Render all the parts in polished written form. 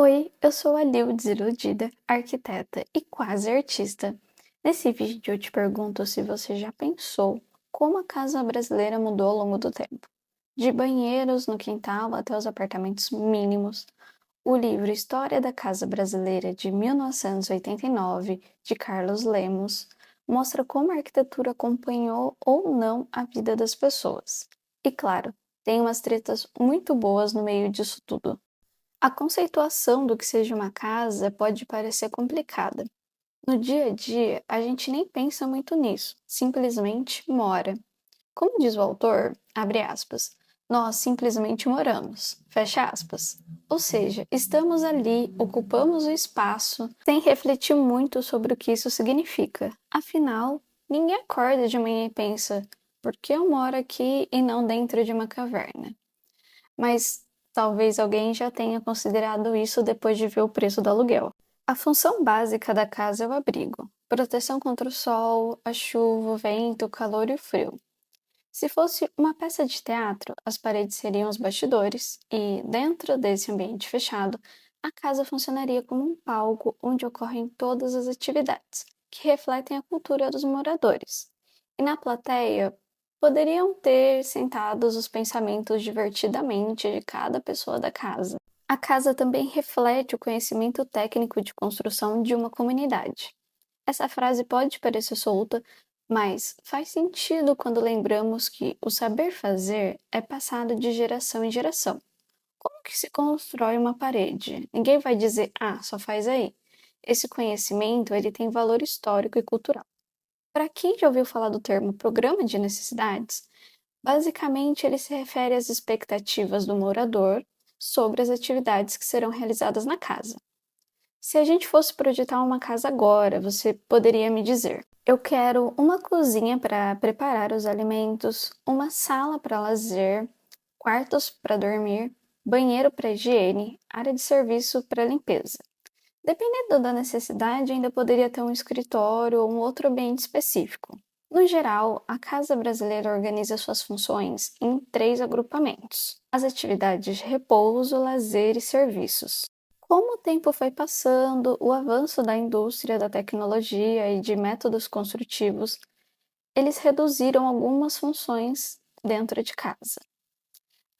Oi, eu sou a Lil Desiludida, arquiteta e quase artista. Nesse vídeo eu te pergunto se você já pensou como a casa brasileira mudou ao longo do tempo. De banheiros no quintal até os apartamentos mínimos. O livro História da Casa Brasileira de 1989, de Carlos Lemos, mostra como a arquitetura acompanhou ou não a vida das pessoas. E claro, tem umas tretas muito boas no meio disso tudo. A conceituação do que seja uma casa pode parecer complicada. No dia a dia, a gente nem pensa muito nisso, simplesmente mora. Como diz o autor, abre aspas, nós simplesmente moramos, fecha aspas. Ou seja, estamos ali, ocupamos o espaço, sem refletir muito sobre o que isso significa. Afinal, ninguém acorda de manhã e pensa, por que eu moro aqui e não dentro de uma caverna? Mas talvez alguém já tenha considerado isso depois de ver o preço do aluguel. A função básica da casa é o abrigo, proteção contra o sol, a chuva, o vento, o calor e o frio. Se fosse uma peça de teatro, as paredes seriam os bastidores e, dentro desse ambiente fechado, a casa funcionaria como um palco onde ocorrem todas as atividades, que refletem a cultura dos moradores. E na plateia, poderiam ter sentados os pensamentos divertidamente de cada pessoa da casa. A casa também reflete o conhecimento técnico de construção de uma comunidade. Essa frase pode parecer solta, mas faz sentido quando lembramos que o saber fazer é passado de geração em geração. Como que se constrói uma parede? Ninguém vai dizer, ah, só faz aí. Esse conhecimento ele tem valor histórico e cultural. Para quem já ouviu falar do termo programa de necessidades, basicamente ele se refere às expectativas do morador sobre as atividades que serão realizadas na casa. Se a gente fosse projetar uma casa agora, você poderia me dizer: eu quero uma cozinha para preparar os alimentos, uma sala para lazer, quartos para dormir, banheiro para higiene, área de serviço para limpeza. Dependendo da necessidade, ainda poderia ter um escritório ou um outro ambiente específico. No geral, a casa brasileira organiza suas funções em três agrupamentos: as atividades de repouso, lazer e serviços. Como o tempo foi passando, o avanço da indústria da tecnologia e de métodos construtivos, eles reduziram algumas funções dentro de casa.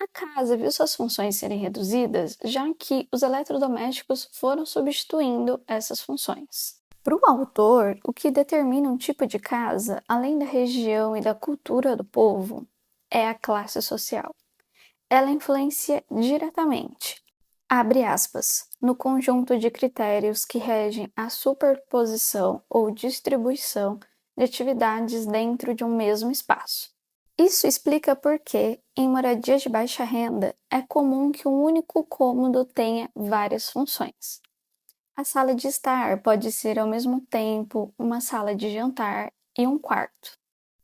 A casa viu suas funções serem reduzidas, já que os eletrodomésticos foram substituindo essas funções. Para o autor, o que determina um tipo de casa, além da região e da cultura do povo, é a classe social. Ela influencia diretamente, abre aspas, no conjunto de critérios que regem a superposição ou distribuição de atividades dentro de um mesmo espaço. Isso explica por que, em moradias de baixa renda, é comum que um único cômodo tenha várias funções. A sala de estar pode ser ao mesmo tempo uma sala de jantar e um quarto.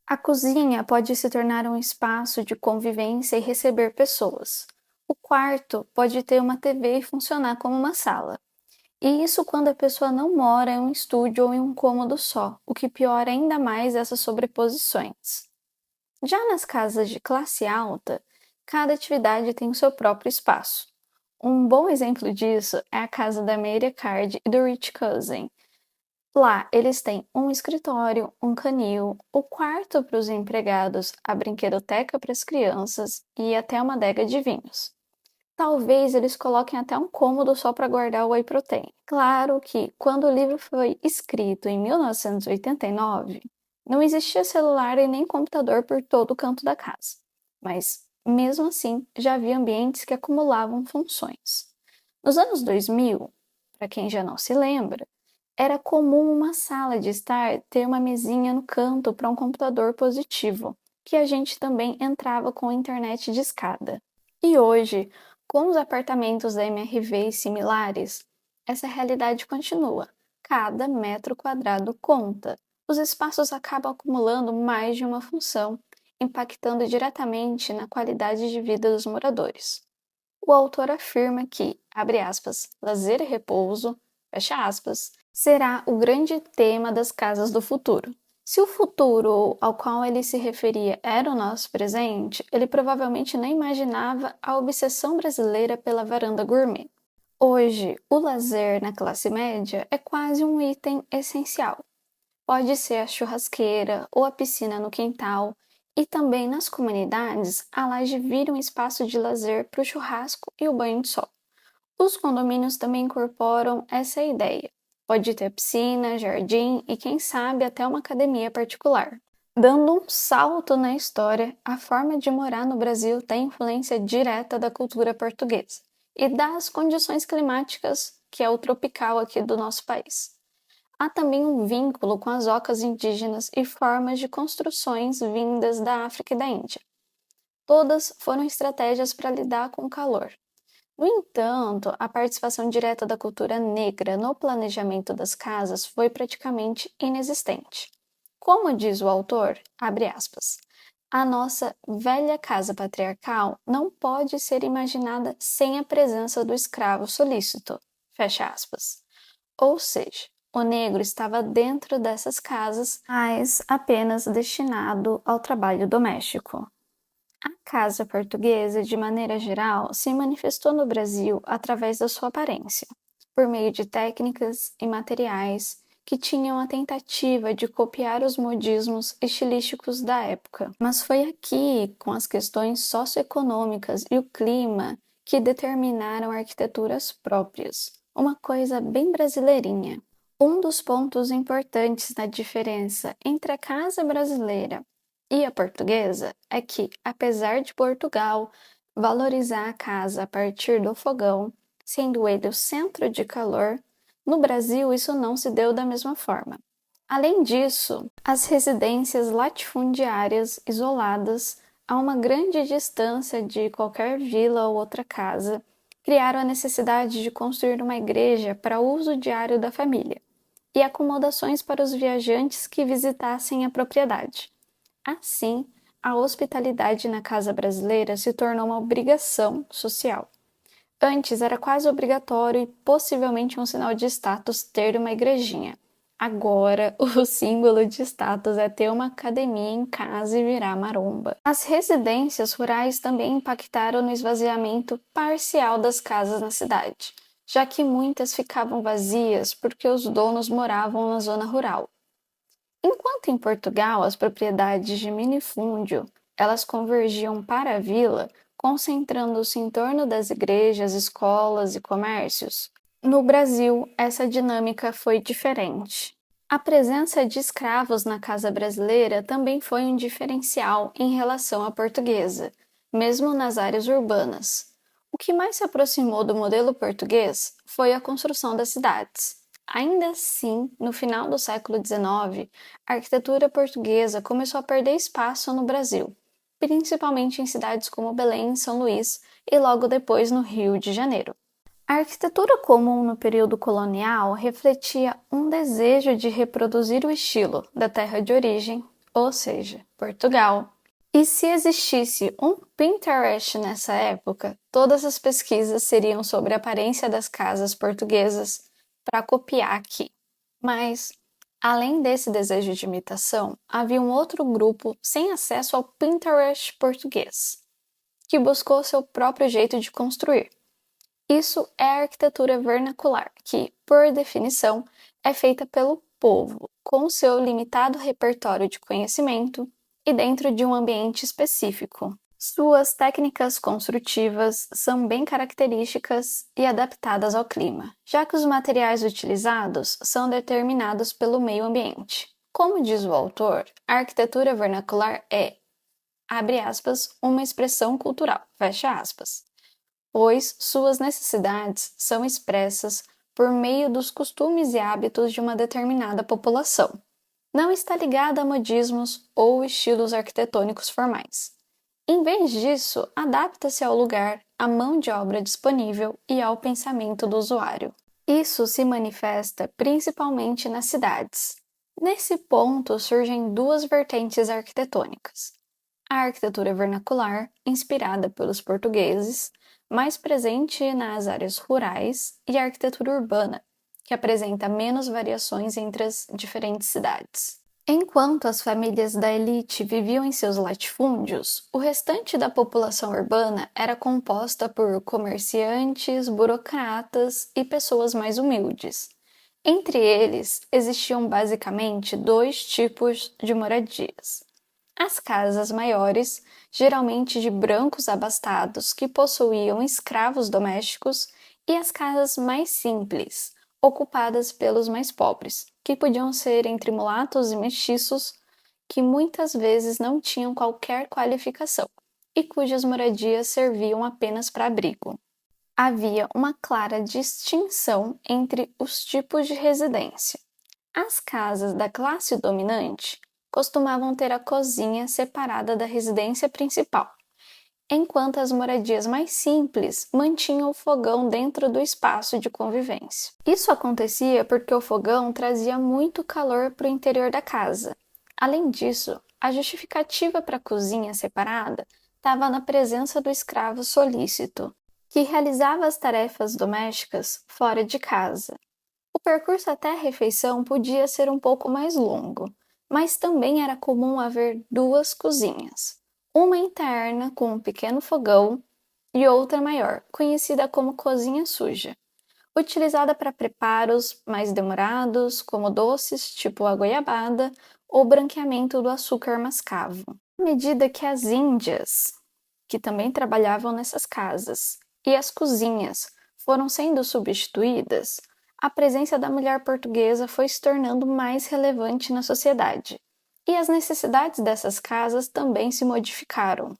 A cozinha pode se tornar um espaço de convivência e receber pessoas. O quarto pode ter uma TV e funcionar como uma sala. E isso quando a pessoa não mora em um estúdio ou em um cômodo só, o que piora ainda mais essas sobreposições. Já nas casas de classe alta, cada atividade tem o seu próprio espaço. Um bom exemplo disso é a casa da Mayra Card e do Rich Cousin. Lá, eles têm um escritório, um canil, o quarto para os empregados, a brinquedoteca para as crianças e até uma adega de vinhos. Talvez eles coloquem até um cômodo só para guardar o whey protein. Claro que, quando o livro foi escrito em 1989, não existia celular e nem computador por todo o canto da casa. Mas, mesmo assim, já havia ambientes que acumulavam funções. Nos anos 2000, para quem já não se lembra, era comum uma sala de estar ter uma mesinha no canto para um computador positivo, que a gente também entrava com internet de escada. E hoje, com os apartamentos da MRV e similares, essa realidade continua. Cada metro quadrado conta. Os espaços acabam acumulando mais de uma função, impactando diretamente na qualidade de vida dos moradores. O autor afirma que, abre aspas, lazer e repouso, fecha aspas, será o grande tema das casas do futuro. Se o futuro ao qual ele se referia era o nosso presente, ele provavelmente nem imaginava a obsessão brasileira pela varanda gourmet. Hoje, o lazer na classe média é quase um item essencial. Pode ser a churrasqueira ou a piscina no quintal, e também nas comunidades, a laje vira um espaço de lazer para o churrasco e o banho de sol. Os condomínios também incorporam essa ideia. Pode ter piscina, jardim e, quem sabe, até uma academia particular. Dando um salto na história, a forma de morar no Brasil tem influência direta da cultura portuguesa e das condições climáticas, que é o tropical aqui do nosso país. Há também um vínculo com as ocas indígenas e formas de construções vindas da África e da Índia. Todas foram estratégias para lidar com o calor. No entanto, a participação direta da cultura negra no planejamento das casas foi praticamente inexistente. Como diz o autor, abre aspas, a nossa velha casa patriarcal não pode ser imaginada sem a presença do escravo solícito, fecha aspas. Ou seja, o negro estava dentro dessas casas, mas apenas destinado ao trabalho doméstico. A casa portuguesa, de maneira geral, se manifestou no Brasil através da sua aparência, por meio de técnicas e materiais que tinham a tentativa de copiar os modismos estilísticos da época. Mas foi aqui, com as questões socioeconômicas e o clima, que determinaram arquiteturas próprias, uma coisa bem brasileirinha. Um dos pontos importantes na diferença entre a casa brasileira e a portuguesa é que, apesar de Portugal valorizar a casa a partir do fogão, sendo ele o centro de calor, no Brasil isso não se deu da mesma forma. Além disso, as residências latifundiárias isoladas a uma grande distância de qualquer vila ou outra casa criaram a necessidade de construir uma igreja para uso diário da família e acomodações para os viajantes que visitassem a propriedade. Assim, a hospitalidade na casa brasileira se tornou uma obrigação social. Antes era quase obrigatório e possivelmente um sinal de status ter uma igrejinha. Agora, o símbolo de status é ter uma academia em casa e virar maromba. As residências rurais também impactaram no esvaziamento parcial das casas na cidade, já que muitas ficavam vazias porque os donos moravam na zona rural. Enquanto em Portugal as propriedades de minifúndio elas convergiam para a vila, concentrando-se em torno das igrejas, escolas e comércios, no Brasil essa dinâmica foi diferente. A presença de escravos na casa brasileira também foi um diferencial em relação à portuguesa, mesmo nas áreas urbanas. O que mais se aproximou do modelo português foi a construção das cidades. Ainda assim, no final do século XIX, a arquitetura portuguesa começou a perder espaço no Brasil, principalmente em cidades como Belém e São Luís, e logo depois no Rio de Janeiro. A arquitetura comum no período colonial refletia um desejo de reproduzir o estilo da terra de origem, ou seja, Portugal. E se existisse um Pinterest nessa época, todas as pesquisas seriam sobre a aparência das casas portuguesas para copiar aqui. Mas, além desse desejo de imitação, havia um outro grupo sem acesso ao Pinterest português, que buscou seu próprio jeito de construir. Isso é a arquitetura vernacular, que, por definição, é feita pelo povo, com seu limitado repertório de conhecimento e dentro de um ambiente específico. Suas técnicas construtivas são bem características e adaptadas ao clima, já que os materiais utilizados são determinados pelo meio ambiente. Como diz o autor, a arquitetura vernacular é, abre aspas, uma expressão cultural, fecha aspas, pois suas necessidades são expressas por meio dos costumes e hábitos de uma determinada população. Não está ligada a modismos ou estilos arquitetônicos formais. Em vez disso, adapta-se ao lugar, à mão de obra disponível e ao pensamento do usuário. Isso se manifesta principalmente nas cidades. Nesse ponto surgem duas vertentes arquitetônicas. A arquitetura vernacular, inspirada pelos portugueses, mais presente nas áreas rurais, e a arquitetura urbana, que apresenta menos variações entre as diferentes cidades. Enquanto as famílias da elite viviam em seus latifúndios, o restante da população urbana era composta por comerciantes, burocratas e pessoas mais humildes. Entre eles, existiam basicamente dois tipos de moradias. As casas maiores, geralmente de brancos abastados que possuíam escravos domésticos, e as casas mais simples, ocupadas pelos mais pobres, que podiam ser entre mulatos e mestiços, que muitas vezes não tinham qualquer qualificação e cujas moradias serviam apenas para abrigo. Havia uma clara distinção entre os tipos de residência. As casas da classe dominante costumavam ter a cozinha separada da residência principal, enquanto as moradias mais simples mantinham o fogão dentro do espaço de convivência. Isso acontecia porque o fogão trazia muito calor para o interior da casa. Além disso, a justificativa para a cozinha separada estava na presença do escravo solícito, que realizava as tarefas domésticas fora de casa. O percurso até a refeição podia ser um pouco mais longo, mas também era comum haver duas cozinhas, uma interna com um pequeno fogão e outra maior, conhecida como cozinha suja, utilizada para preparos mais demorados, como doces tipo a goiabada ou branqueamento do açúcar mascavo. À medida que as índias, que também trabalhavam nessas casas, e as cozinhas foram sendo substituídas, a presença da mulher portuguesa foi se tornando mais relevante na sociedade, e as necessidades dessas casas também se modificaram.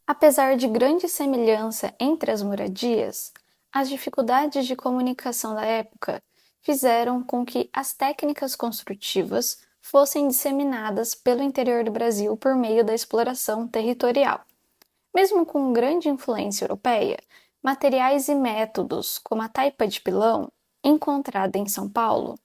Apesar de grande semelhança entre as moradias, as dificuldades de comunicação da época fizeram com que as técnicas construtivas fossem disseminadas pelo interior do Brasil por meio da exploração territorial. Mesmo com grande influência europeia, materiais e métodos como a taipa de pilão, encontrada em São Paulo,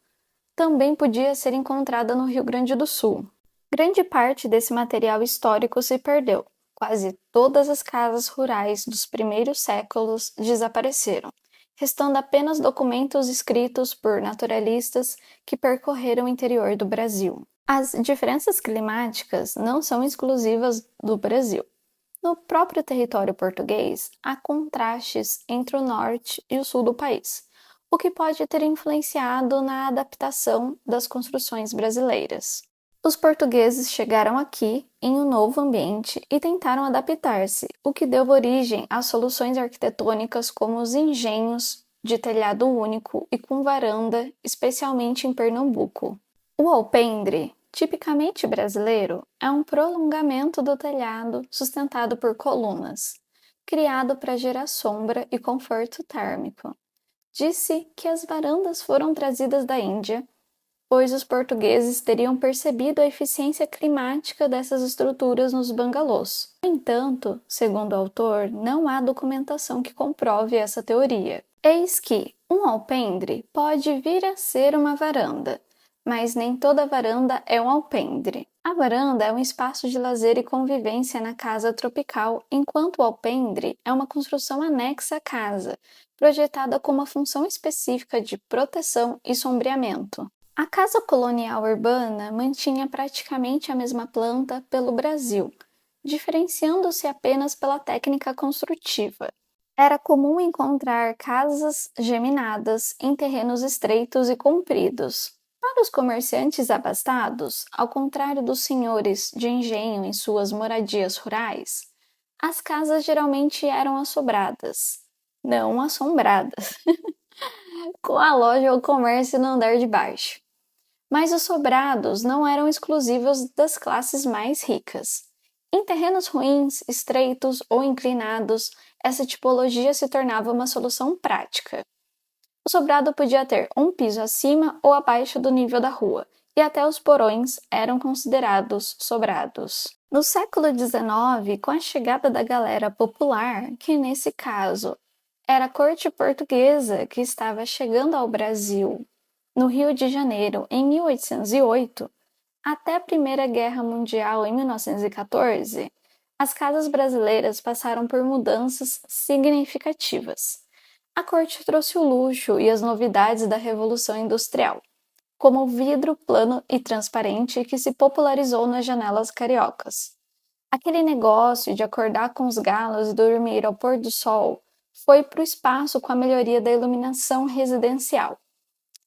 também podia ser encontrada no Rio Grande do Sul. Grande parte desse material histórico se perdeu. Quase todas as casas rurais dos primeiros séculos desapareceram, restando apenas documentos escritos por naturalistas que percorreram o interior do Brasil. As diferenças climáticas não são exclusivas do Brasil. No próprio território português, há contrastes entre o norte e o sul do país, o que pode ter influenciado na adaptação das construções brasileiras. Os portugueses chegaram aqui em um novo ambiente e tentaram adaptar-se, o que deu origem a soluções arquitetônicas como os engenhos de telhado único e com varanda, especialmente em Pernambuco. O alpendre, tipicamente brasileiro, é um prolongamento do telhado sustentado por colunas, criado para gerar sombra e conforto térmico. Disse que as varandas foram trazidas da Índia, pois os portugueses teriam percebido a eficiência climática dessas estruturas nos bangalôs. No entanto, segundo o autor, não há documentação que comprove essa teoria. Eis que um alpendre pode vir a ser uma varanda, mas nem toda varanda é um alpendre. A varanda é um espaço de lazer e convivência na casa tropical, enquanto o alpendre é uma construção anexa à casa, projetada com uma função específica de proteção e sombreamento. A casa colonial urbana mantinha praticamente a mesma planta pelo Brasil, diferenciando-se apenas pela técnica construtiva. Era comum encontrar casas geminadas em terrenos estreitos e compridos. Para os comerciantes abastados, ao contrário dos senhores de engenho em suas moradias rurais, as casas geralmente eram assobradas, não assombradas, com a loja ou comércio no andar de baixo. Mas os sobrados não eram exclusivos das classes mais ricas. Em terrenos ruins, estreitos ou inclinados, essa tipologia se tornava uma solução prática. O sobrado podia ter um piso acima ou abaixo do nível da rua, e até os porões eram considerados sobrados. No século XIX, com a chegada da galera popular, que nesse caso era a corte portuguesa que estava chegando ao Brasil, no Rio de Janeiro, em 1808, até a Primeira Guerra Mundial, em 1914, as casas brasileiras passaram por mudanças significativas. A corte trouxe o luxo e as novidades da Revolução Industrial. como o vidro plano e transparente que se popularizou nas janelas cariocas. Aquele negócio de acordar com os galos e dormir ao pôr do sol foi para o espaço com a melhoria da iluminação residencial.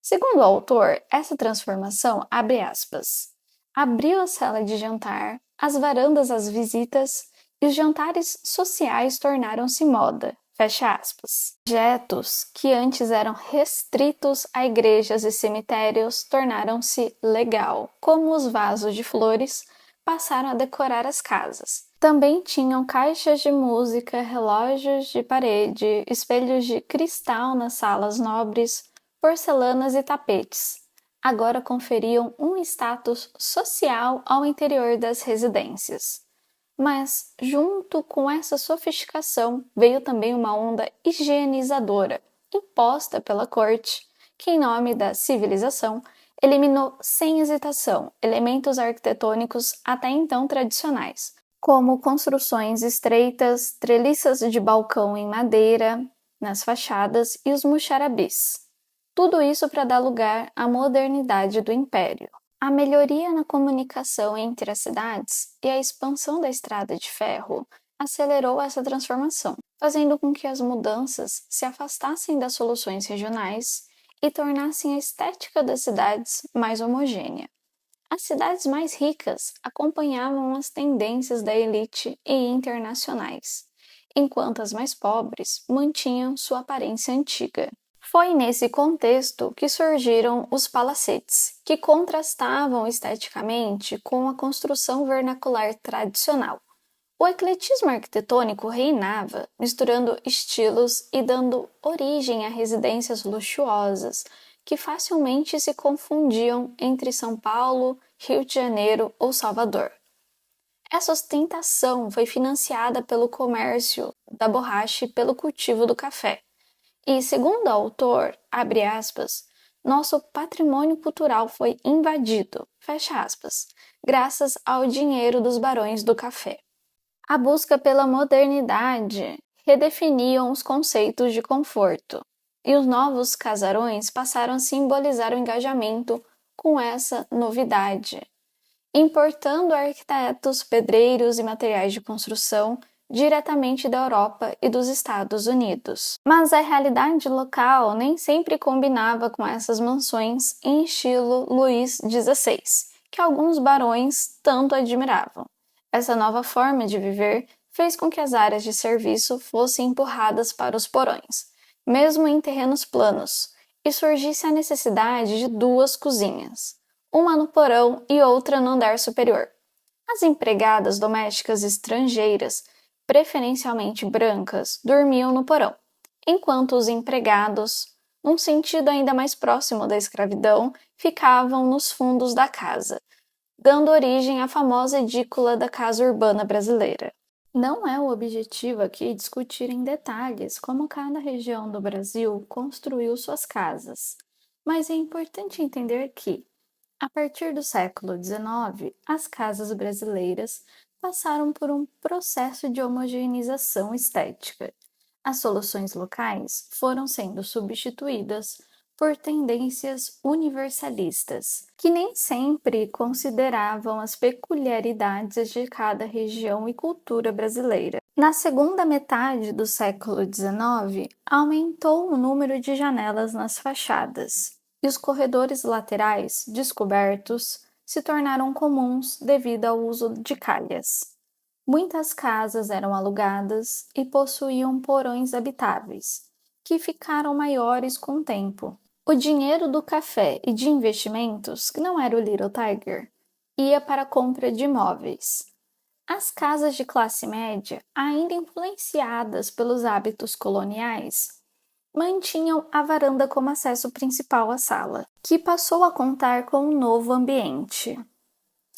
Segundo o autor, essa transformação, abre aspas, abriu a sala de jantar, as varandas às visitas e os jantares sociais tornaram-se moda, fecha aspas. Objetos que antes eram restritos a igrejas e cemitérios tornaram-se legal, como os vasos de flores passaram a decorar as casas. Também tinham caixas de música, relógios de parede, espelhos de cristal nas salas nobres, porcelanas e tapetes. Agora conferiam um status social ao interior das residências. Mas, junto com essa sofisticação, veio também uma onda higienizadora, imposta pela corte, que, em nome da civilização, eliminou sem hesitação elementos arquitetônicos até então tradicionais, como construções estreitas, treliças de balcão em madeira nas fachadas e os muxarabis. Tudo isso para dar lugar à modernidade do Império. A melhoria na comunicação entre as cidades e a expansão da estrada de ferro acelerou essa transformação, fazendo com que as mudanças se afastassem das soluções regionais e tornassem a estética das cidades mais homogênea. As cidades mais ricas acompanhavam as tendências da elite e internacionais, enquanto as mais pobres mantinham sua aparência antiga. Foi nesse contexto que surgiram os palacetes, que contrastavam esteticamente com a construção vernacular tradicional. O ecletismo arquitetônico reinava, misturando estilos e dando origem a residências luxuosas, que facilmente se confundiam entre São Paulo, Rio de Janeiro ou Salvador. Essa ostentação foi financiada pelo comércio da borracha e pelo cultivo do café. E, segundo o autor, abre aspas, nosso patrimônio cultural foi invadido, fecha aspas, graças ao dinheiro dos barões do café. A busca pela modernidade redefiniam os conceitos de conforto, e os novos casarões passaram a simbolizar o engajamento com essa novidade, importando arquitetos, pedreiros e materiais de construção diretamente da Europa e dos Estados Unidos. Mas a realidade local nem sempre combinava com essas mansões em estilo Luís XVI, que alguns barões tanto admiravam. Essa nova forma de viver fez com que as áreas de serviço fossem empurradas para os porões, mesmo em terrenos planos, e surgisse a necessidade de duas cozinhas, uma no porão e outra no andar superior. As empregadas domésticas estrangeiras, preferencialmente brancas, dormiam no porão, enquanto os empregados, num sentido ainda mais próximo da escravidão, ficavam nos fundos da casa, dando origem à famosa edícula da casa urbana brasileira. Não é o objetivo aqui discutir em detalhes como cada região do Brasil construiu suas casas, mas é importante entender que, a partir do século XIX, as casas brasileiras passaram por um processo de homogeneização estética. As soluções locais foram sendo substituídas por tendências universalistas, que nem sempre consideravam as peculiaridades de cada região e cultura brasileira. Na segunda metade do século XIX, aumentou o número de janelas nas fachadas, e os corredores laterais, descobertos, se tornaram comuns devido ao uso de calhas. Muitas casas eram alugadas e possuíam porões habitáveis, que ficaram maiores com o tempo. O dinheiro do café e de investimentos, que não era o Little Tiger, ia para a compra de imóveis. As casas de classe média, ainda influenciadas pelos hábitos coloniais, mantinham a varanda como acesso principal à sala, que passou a contar com um novo ambiente,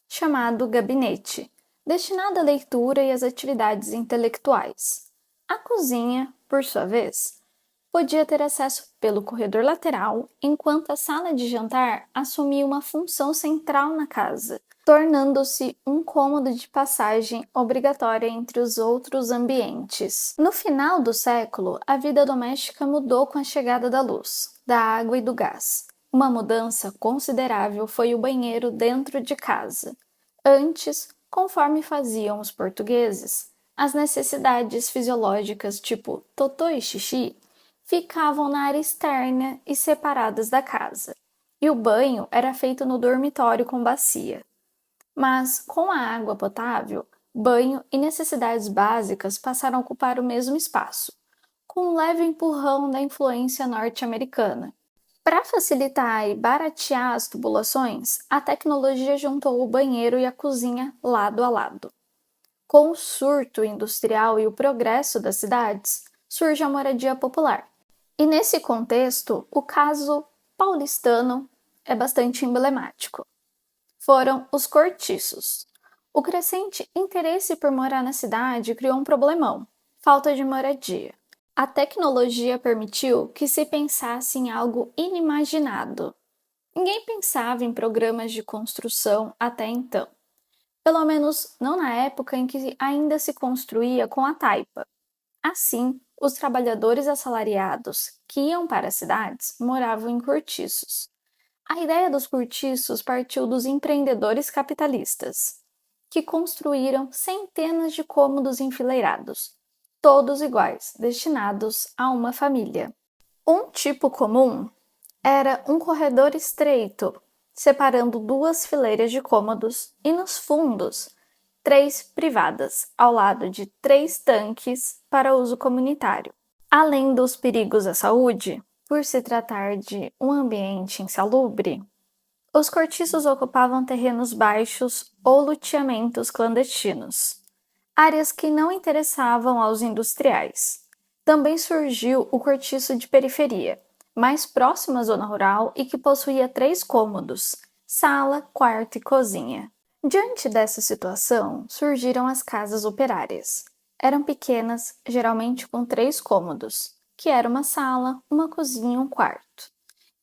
chamado gabinete, destinado à leitura e às atividades intelectuais. A cozinha, por sua vez, podia ter acesso pelo corredor lateral, enquanto a sala de jantar assumia uma função central na casa, tornando-se um cômodo de passagem obrigatória entre os outros ambientes. No final do século, a vida doméstica mudou com a chegada da luz, da água e do gás, Uma mudança considerável foi o banheiro dentro de casa. Antes, conforme faziam os portugueses, as necessidades fisiológicas tipo totô e xixi ficavam na área externa e separadas da casa, e o banho era feito no dormitório com bacia. Mas, com a água potável, banho e necessidades básicas passaram a ocupar o mesmo espaço, com um leve empurrão da influência norte-americana. Para facilitar e baratear as tubulações, a tecnologia juntou o banheiro e a cozinha lado a lado. Com o surto industrial e o progresso das cidades, surge a moradia popular. E nesse contexto, o caso paulistano é bastante emblemático. Foram os cortiços. O crescente interesse por morar na cidade criou um problemão: falta de moradia. A tecnologia permitiu que se pensasse em algo inimaginado. Ninguém pensava em programas de construção até então. Pelo menos não na época em que ainda se construía com a taipa. Assim, os trabalhadores assalariados que iam para as cidades moravam em cortiços. A ideia dos cortiços partiu dos empreendedores capitalistas, que construíram centenas de cômodos enfileirados, todos iguais, destinados a uma família. Um tipo comum era um corredor estreito, separando duas fileiras de cômodos e nos fundos, três privadas, ao lado de três tanques para uso comunitário. Além dos perigos à saúde, por se tratar de um ambiente insalubre, os cortiços ocupavam terrenos baixos ou loteamentos clandestinos, áreas que não interessavam aos industriais. Também surgiu o cortiço de periferia, mais próximo à zona rural e que possuía três cômodos: sala, quarto e cozinha. Diante dessa situação, surgiram as casas operárias. Eram pequenas, geralmente com três cômodos, que era uma sala, uma cozinha e um quarto,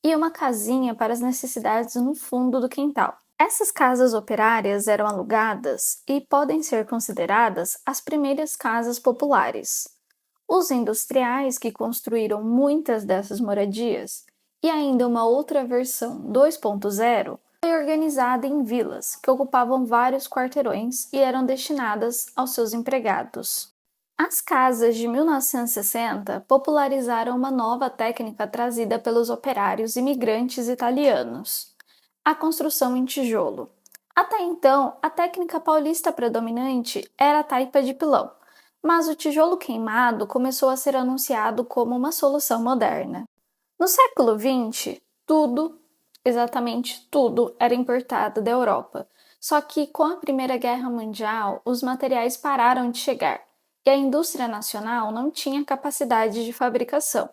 e uma casinha para as necessidades no fundo do quintal. Essas casas operárias eram alugadas e podem ser consideradas as primeiras casas populares. Os industriais que construíram muitas dessas moradias, e ainda uma outra versão 2.0, foi organizada em vilas que ocupavam vários quarteirões e eram destinadas aos seus empregados. As casas de 1960 popularizaram uma nova técnica trazida pelos operários imigrantes italianos: a construção em tijolo. Até então, a técnica paulista predominante era a taipa de pilão, mas o tijolo queimado começou a ser anunciado como uma solução moderna. No século XX, tudo, exatamente tudo, era importado da Europa. Só que com a Primeira Guerra Mundial, os materiais pararam de chegar e a indústria nacional não tinha capacidade de fabricação.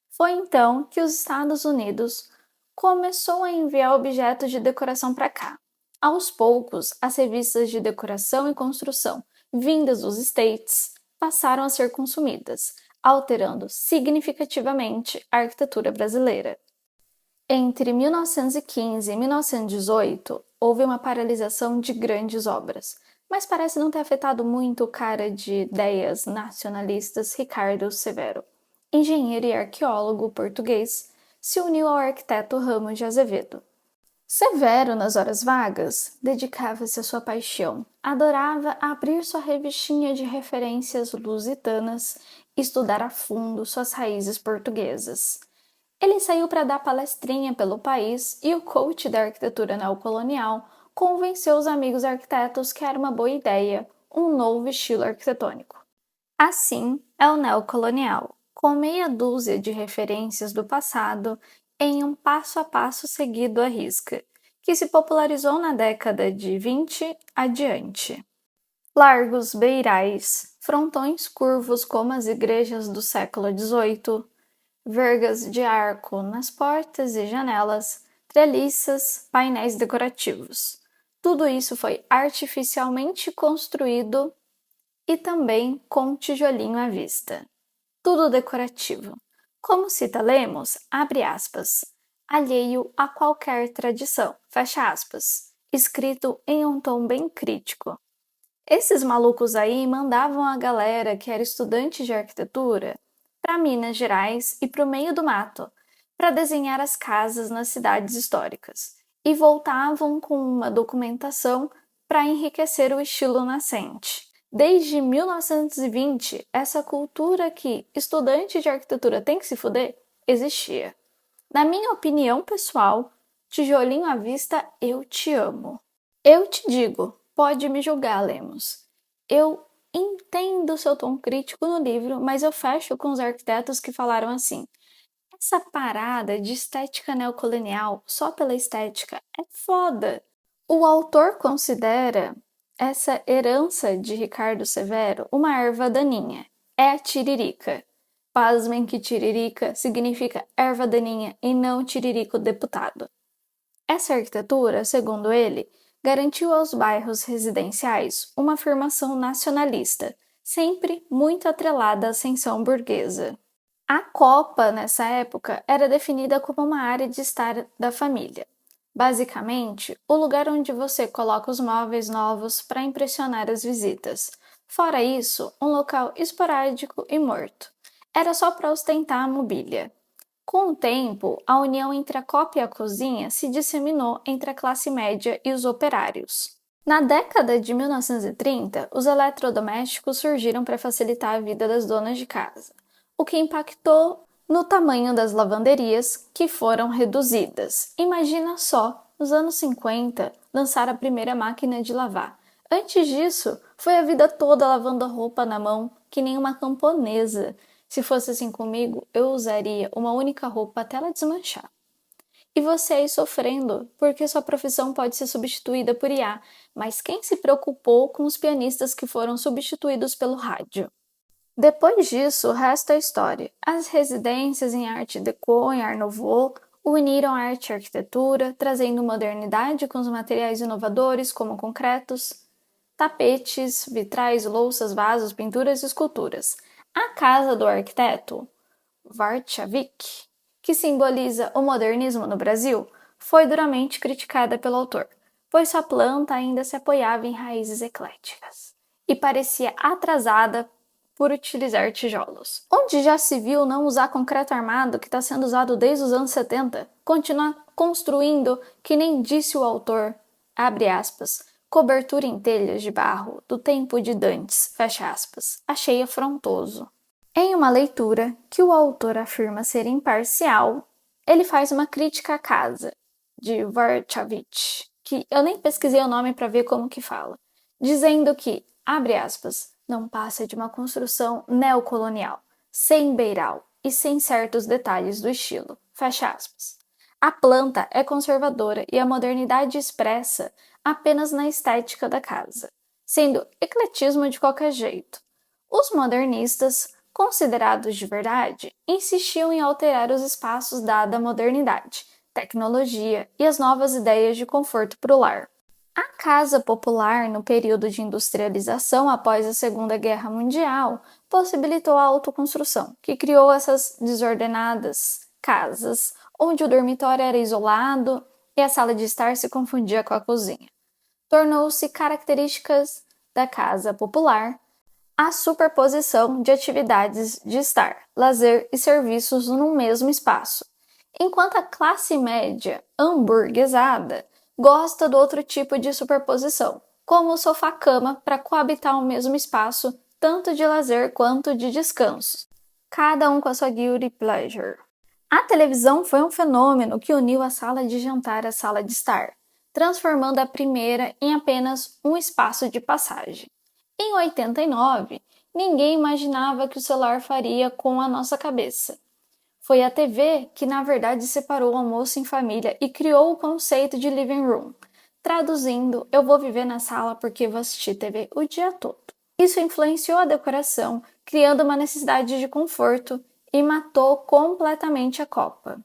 Foi então que os Estados Unidos começou a enviar objetos de decoração para cá. Aos poucos, as revistas de decoração e construção vindas dos States passaram a ser consumidas, alterando significativamente a arquitetura brasileira. Entre 1915 e 1918, houve uma paralisação de grandes obras, mas parece não ter afetado muito o cara de ideias nacionalistas Ricardo Severo. Engenheiro e arqueólogo português, se uniu ao arquiteto Ramos de Azevedo. Severo, nas horas vagas, dedicava-se à sua paixão. Adorava abrir sua revistinha de referências lusitanas e estudar a fundo suas raízes portuguesas. Ele saiu para dar palestrinha pelo país e o coach da arquitetura neocolonial convenceu os amigos arquitetos que era uma boa ideia um novo estilo arquitetônico. Assim é o neocolonial, com meia dúzia de referências do passado em um passo a passo seguido à risca, que se popularizou na década de 20 adiante. Largos beirais, frontões curvos como as igrejas do século XVIII, vergas de arco nas portas e janelas, treliças, painéis decorativos. Tudo isso foi artificialmente construído e também com tijolinho à vista. Tudo decorativo. Como cita Lemos, abre aspas, alheio a qualquer tradição, fecha aspas, escrito em um tom bem crítico. Esses malucos aí mandavam a galera que era estudante de arquitetura para Minas Gerais e para o meio do mato, para desenhar as casas nas cidades históricas e voltavam com uma documentação para enriquecer o estilo nascente. Desde 1920, essa cultura que estudante de arquitetura tem que se fuder existia. Na minha opinião pessoal, tijolinho à vista, eu te amo. Eu te digo, pode me julgar, Lemos. Eu entendo seu tom crítico no livro, mas eu fecho com os arquitetos que falaram assim: essa parada de estética neocolonial só pela estética é foda. O autor considera essa herança de Ricardo Severo uma erva daninha. É a tiririca. Pasmem que tiririca significa erva daninha e não tiririco deputado. Essa arquitetura, segundo ele, garantiu aos bairros residenciais uma afirmação nacionalista, sempre muito atrelada à ascensão burguesa. A copa, nessa época, era definida como uma área de estar da família. Basicamente, o lugar onde você coloca os móveis novos para impressionar as visitas. Fora isso, um local esporádico e morto. Era só para ostentar a mobília. Com o tempo, a união entre a copa e a cozinha se disseminou entre a classe média e os operários. Na década de 1930, os eletrodomésticos surgiram para facilitar a vida das donas de casa, o que impactou no tamanho das lavanderias, que foram reduzidas. Imagina só, nos anos 50, lançaram a primeira máquina de lavar. Antes disso, foi a vida toda lavando roupa na mão, que nem uma camponesa. Se fosse assim comigo, eu usaria uma única roupa até ela desmanchar. E você aí sofrendo, porque sua profissão pode ser substituída por IA, mas quem se preocupou com os pianistas que foram substituídos pelo rádio? Depois disso, o resto é história. As residências em Art Deco e Art Nouveau uniram arte e arquitetura, trazendo modernidade com os materiais inovadores como concretos, tapetes, vitrais, louças, vasos, pinturas e esculturas. A casa do arquiteto, Warchavik, que simboliza o modernismo no Brasil, foi duramente criticada pelo autor, pois sua planta ainda se apoiava em raízes ecléticas e parecia atrasada por utilizar tijolos. Onde já se viu não usar concreto armado que está sendo usado desde os anos 70? Continuar construindo, que nem disse o autor, abre aspas, cobertura em telhas de barro do tempo de Dantes, fecha aspas. Achei afrontoso. Em uma leitura que o autor afirma ser imparcial, ele faz uma crítica à casa, de Warchavik, que eu nem pesquisei o nome para ver como que fala, dizendo que, abre aspas, não passa de uma construção neocolonial, sem beiral e sem certos detalhes do estilo, fecha aspas. A planta é conservadora e a modernidade expressa apenas na estética da casa, sendo ecletismo de qualquer jeito. Os modernistas, considerados de verdade, insistiam em alterar os espaços dada a modernidade, tecnologia e as novas ideias de conforto para o lar. A casa popular, no período de industrialização após a Segunda Guerra Mundial, possibilitou a autoconstrução, que criou essas desordenadas casas, onde o dormitório era isolado e a sala de estar se confundia com a cozinha. Tornou-se características da casa popular a superposição de atividades de estar, lazer e serviços num mesmo espaço, enquanto a classe média hamburguesada gosta do outro tipo de superposição, como o sofá-cama para coabitar o mesmo espaço, tanto de lazer quanto de descanso, cada um com a sua guilty pleasure. A televisão foi um fenômeno que uniu a sala de jantar à sala de estar, transformando a primeira em apenas um espaço de passagem. Em 89, ninguém imaginava que o celular faria com a nossa cabeça. Foi a TV que, na verdade, separou o almoço em família e criou o conceito de living room. Traduzindo, eu vou viver na sala porque vou assistir TV o dia todo. Isso influenciou a decoração, criando uma necessidade de conforto e matou completamente a copa.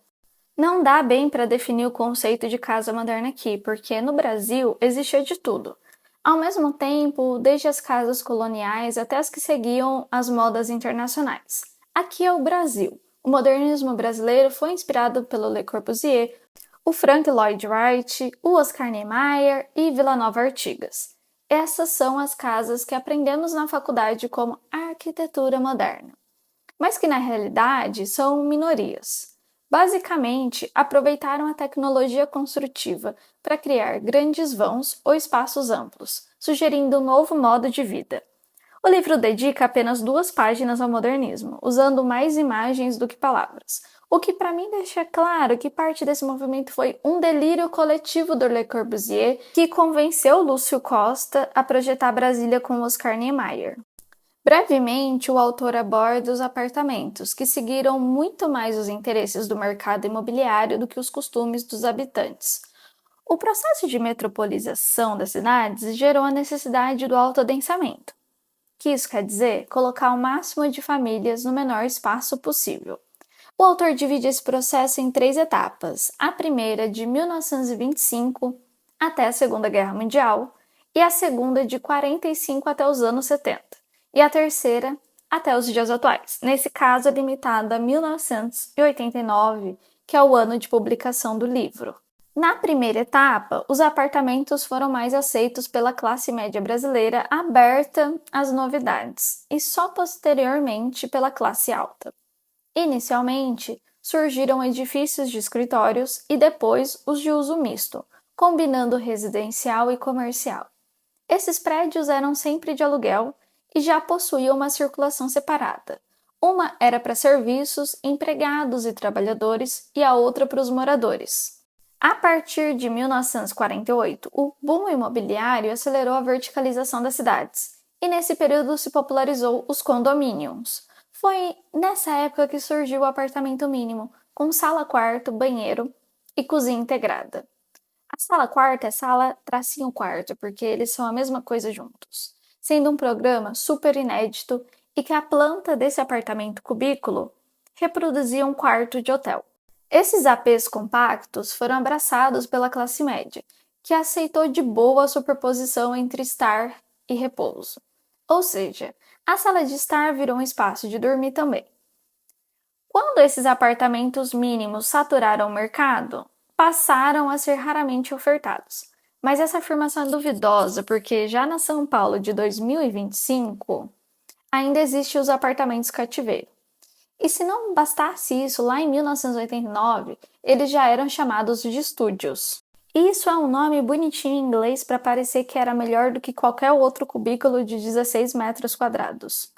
Não dá bem para definir o conceito de casa moderna aqui, porque no Brasil existia de tudo. Ao mesmo tempo, desde as casas coloniais até as que seguiam as modas internacionais. Aqui é o Brasil. O modernismo brasileiro foi inspirado pelo Le Corbusier, o Frank Lloyd Wright, o Oscar Niemeyer e Vila Nova Artigas. Essas são as casas que aprendemos na faculdade como arquitetura moderna, mas que na realidade são minorias. Basicamente, aproveitaram a tecnologia construtiva para criar grandes vãos ou espaços amplos, sugerindo um novo modo de vida. O livro dedica apenas 2 páginas ao modernismo, usando mais imagens do que palavras, o que para mim deixa claro que parte desse movimento foi um delírio coletivo do Le Corbusier que convenceu Lúcio Costa a projetar Brasília com Oscar Niemeyer. Brevemente, o autor aborda os apartamentos, que seguiram muito mais os interesses do mercado imobiliário do que os costumes dos habitantes. O processo de metropolização das cidades gerou a necessidade do autoadensamento, que isso quer dizer colocar o máximo de famílias no menor espaço possível. O autor divide esse processo em 3 etapas: a primeira de 1925 até a Segunda Guerra Mundial, e a segunda de 45 até os anos 70, e a terceira até os dias atuais. Nesse caso, é limitada a 1989, que é o ano de publicação do livro. Na primeira etapa, os apartamentos foram mais aceitos pela classe média brasileira aberta às novidades, e só posteriormente pela classe alta. Inicialmente, surgiram edifícios de escritórios e depois os de uso misto, combinando residencial e comercial. Esses prédios eram sempre de aluguel e já possuíam uma circulação separada. Uma era para serviços, empregados e trabalhadores, e a outra para os moradores. A partir de 1948, o boom imobiliário acelerou a verticalização das cidades, e nesse período se popularizou os condomínios. Foi nessa época que surgiu o apartamento mínimo, com sala-quarto, banheiro e cozinha integrada. A sala-quarto é sala-quarto, porque eles são a mesma coisa juntos, sendo um programa super inédito e que a planta desse apartamento cubículo reproduzia um quarto de hotel. Esses APs compactos foram abraçados pela classe média, que aceitou de boa a superposição entre estar e repouso. Ou seja, a sala de estar virou um espaço de dormir também. Quando esses apartamentos mínimos saturaram o mercado, passaram a ser raramente ofertados. Mas essa afirmação é duvidosa, porque já na São Paulo de 2025, ainda existem os apartamentos cativeiro. E se não bastasse isso, lá em 1989, eles já eram chamados de estúdios. Isso é um nome bonitinho em inglês para parecer que era melhor do que qualquer outro cubículo de 16 metros quadrados.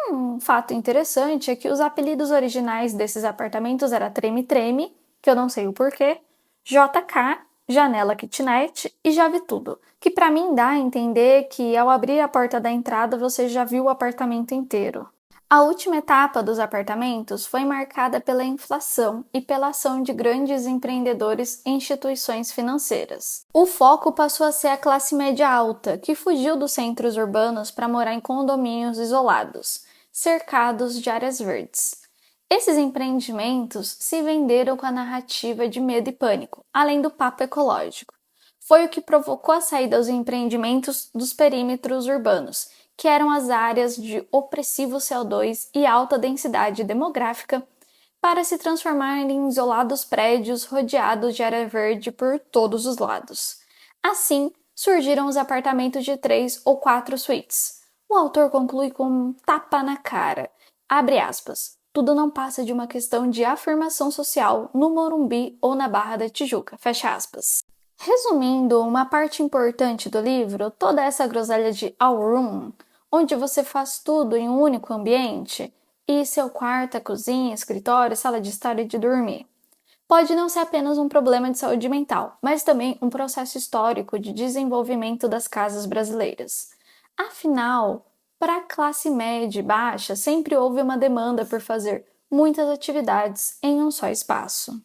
Um fato interessante é que os apelidos originais desses apartamentos era Treme-Treme, que eu não sei o porquê, JK, Janela Kitnet e Já Vi Tudo, que para mim dá a entender que ao abrir a porta da entrada você já viu o apartamento inteiro. A última etapa dos apartamentos foi marcada pela inflação e pela ação de grandes empreendedores e instituições financeiras. O foco passou a ser a classe média alta, que fugiu dos centros urbanos para morar em condomínios isolados, cercados de áreas verdes. Esses empreendimentos se venderam com a narrativa de medo e pânico, além do papo ecológico. Foi o que provocou a saída dos empreendimentos dos perímetros urbanos, que eram as áreas de opressivo CO2 e alta densidade demográfica, para se transformar em isolados prédios rodeados de área verde por todos os lados. Assim, surgiram os apartamentos de 3 ou 4 suítes. O autor conclui com um tapa na cara. Abre aspas. Tudo não passa de uma questão de afirmação social no Morumbi ou na Barra da Tijuca. Fecha aspas. Resumindo, uma parte importante do livro, toda essa groselha de All Room, onde você faz tudo em um único ambiente, e seu quarto, cozinha, escritório, sala de estar e de dormir. Pode não ser apenas um problema de saúde mental, mas também um processo histórico de desenvolvimento das casas brasileiras. Afinal, para a classe média e baixa, sempre houve uma demanda por fazer muitas atividades em um só espaço.